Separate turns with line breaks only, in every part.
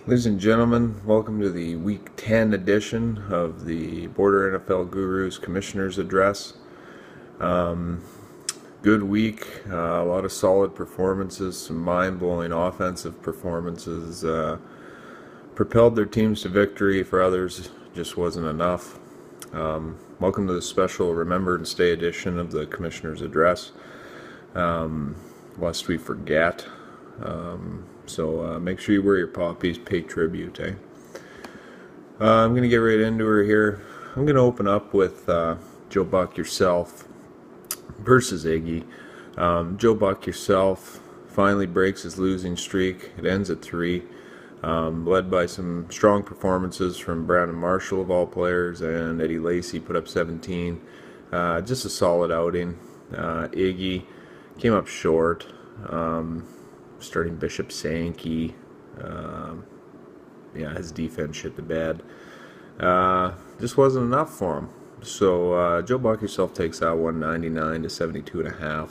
Ladies and gentlemen, welcome to the Week 10 edition of the Border NFL Gurus Commissioner's Address. Good week, a lot of solid performances, some mind-blowing offensive performances. Propelled their teams to victory. For others, just wasn't enough. Welcome to the special Remember and Stay edition of the Commissioner's Address. Lest we forget. So make sure you wear your poppies, pay tribute, eh? I'm going to get right into her here. I'm going to open up with Joe Buck Yourself versus Iggy. Joe Buck Yourself finally breaks his losing streak. It ends at 3. Led by some strong performances from Brandon Marshall, of all players, and Eddie Lacy put up 17. Just a solid outing. Iggy came up short. Starting Bishop Sankey. His defense shit the bed. Just wasn't enough for him. So Joe Buck Yourself takes that 199 to 72.5,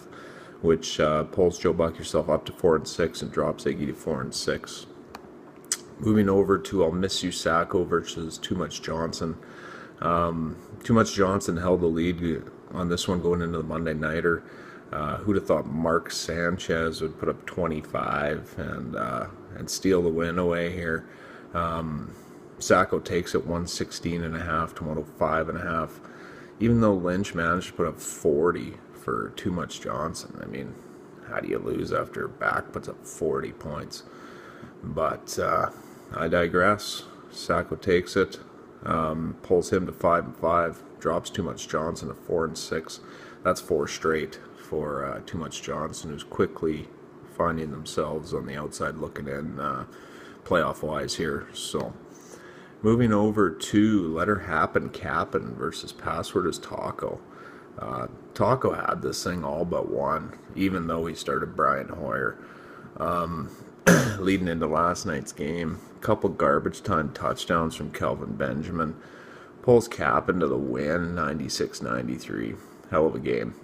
which pulls Joe Buck Yourself up to 4-6 and drops Iggy to 4-6. Moving over to I'll Miss You Sacco versus Too Much Johnson. Too Much Johnson held the lead on this one going into the Monday Nighter. Who'd have thought Mark Sanchez would put up 25 and steal the win away here. Sacco takes it 116.5 to 105.5. Even though Lynch managed to put up 40 for Too Much Johnson. I mean, how do you lose after back puts up 40 points? But I digress. Sacco takes it, pulls him to 5-5, drops Too Much Johnson to 4-6. That's 4 straight for Too Much Johnson, who's quickly finding themselves on the outside looking in playoff-wise here. So, moving over to Let Her Happen Cap'n versus Password is Taco. Taco had this thing all but won, even though he started Brian Hoyer. Leading into last night's game, a couple garbage time touchdowns from Kelvin Benjamin. Pulls Cap'n to the win, 96-93. Hell of a game.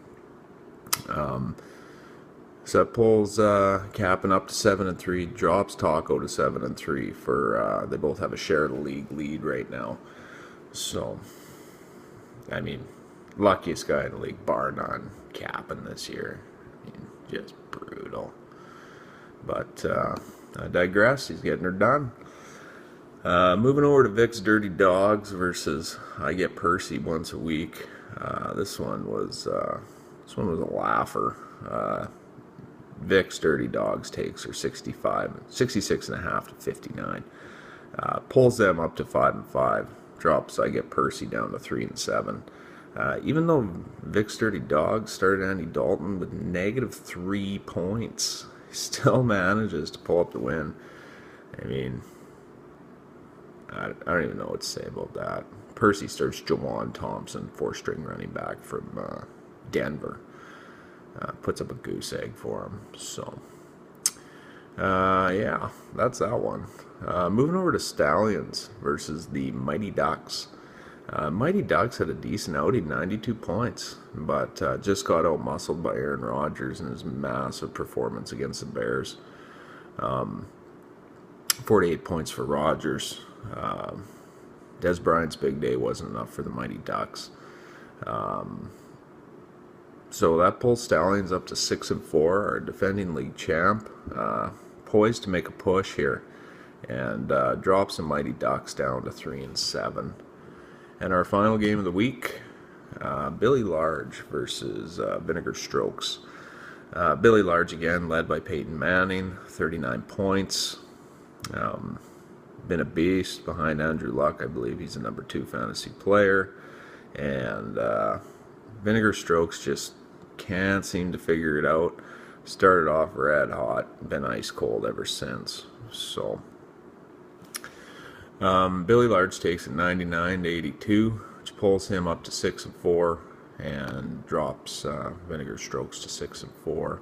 So that pulls Cap'n up to 7-3, drops Taco to 7-3 for they both have a share of the league lead right now. So, I mean, luckiest guy in the league, bar none, Cap'n this year. I mean, just brutal. But I digress. He's getting her done. Moving over to Vic's Dirty Dogs versus I Get Percy once a week. This one was a laugher. Vic's Dirty Dogs takes her 66.5 to 59. Pulls them up to 5-5. Drops I Get Percy down to 3-7. Even though Vic's Dirty Dogs started Andy Dalton with -3 points, he still manages to pull up the win. I mean, I don't even know what to say about that. Percy starts Jawan Thompson, 4-string running back from Denver. Puts up a goose egg for him. So, that's that one. Moving over to Stallions versus the Mighty Ducks. Mighty Ducks had a decent outing, 92 points, but just got out-muscled by Aaron Rodgers in his massive performance against the Bears. 48 points for Rodgers. Des Bryant's big day wasn't enough for the Mighty Ducks. So that pulls Stallions up to 6-4, our defending league champ, poised to make a push here, and drops the Mighty Ducks down to 3-7. And our final game of the week, Billy Large versus Vinegar Strokes. Billy Large again, led by Peyton Manning, 39 points. Been a beast behind Andrew Luck. I believe he's a number 2 fantasy player. And Vinegar Strokes just can't seem to figure it out. Started off red hot, been ice cold ever since. So Billy Large takes it 99 to 82, which pulls him up to 6-4 and drops Vinegar Strokes to 6-4.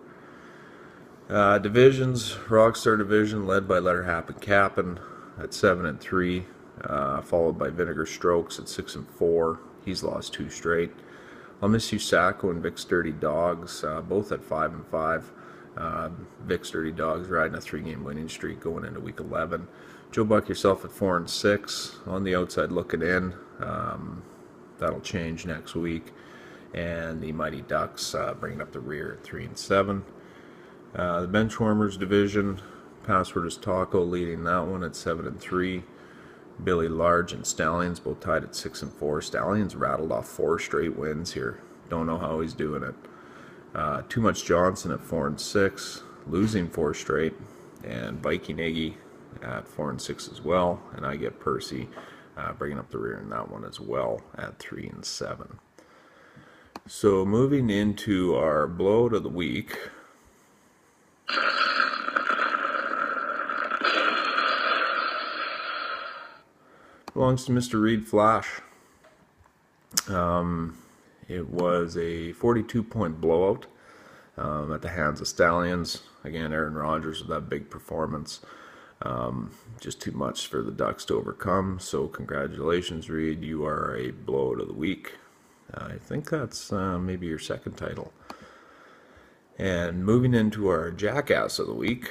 Divisions, Rockstar Division led by Let Her Happen Cap'n at 7-3, followed by Vinegar Strokes at 6-4. He's lost 2 straight. I'll Miss You Sacco and Vic's Dirty Dogs, both at 5-5. Vic's Dirty Dogs riding a 3-game winning streak going into week 11. Joe Buck yourself at 4-6 on the outside looking in. That'll change next week. And the Mighty Ducks bringing up the rear at 3-7. The Benchwarmers division, Password is Taco leading that one at 7-3. Billy Large and Stallions both tied at 6-4. Stallions rattled off 4 straight wins here. Don't know how he's doing it. Too Much Johnson at 4-6, losing 4 straight, and Viking Iggy at 4-6 as well. And I get Percy bringing up the rear in that one as well at 3-7. So moving into our blowout of the week. Belongs to Mr. Reed Flash. It was a 42-point blowout at the hands of Stallions. Again, Aaron Rodgers with that big performance. Just too much for the Ducks to overcome. So congratulations, Reed. You are a blowout of the week. I think that's maybe your second title. And moving into our jackass of the week.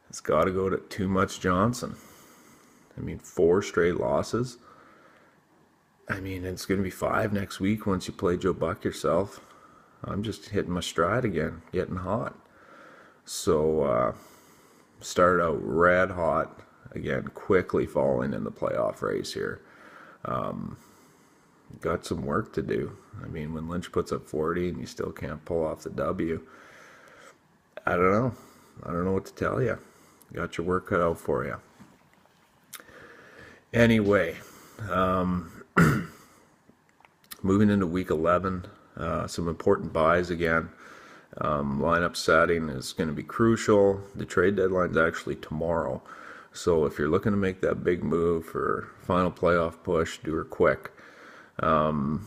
It's got to go to Too Much Johnson. I mean, 4 straight losses. I mean, it's going to be 5 next week once you play Joe Buck yourself. I'm just hitting my stride again, getting hot. So, started out red hot. Again, quickly falling in the playoff race here. Got some work to do. I mean, when Lynch puts up 40 and you still can't pull off the W, I don't know. I don't know what to tell you. Got your work cut out for you. Anyway, moving into week 11, some important buys again. Lineup setting is going to be crucial. The trade deadline is actually tomorrow. So if you're looking to make that big move for final playoff push, do her quick. Yeah,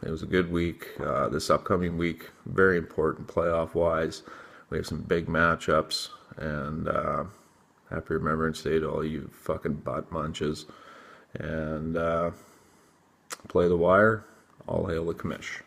it was a good week. This upcoming week, very important playoff-wise. We have some big matchups, and happy Remembrance Day to all you fucking butt munches. And play the wire. All hail the commish.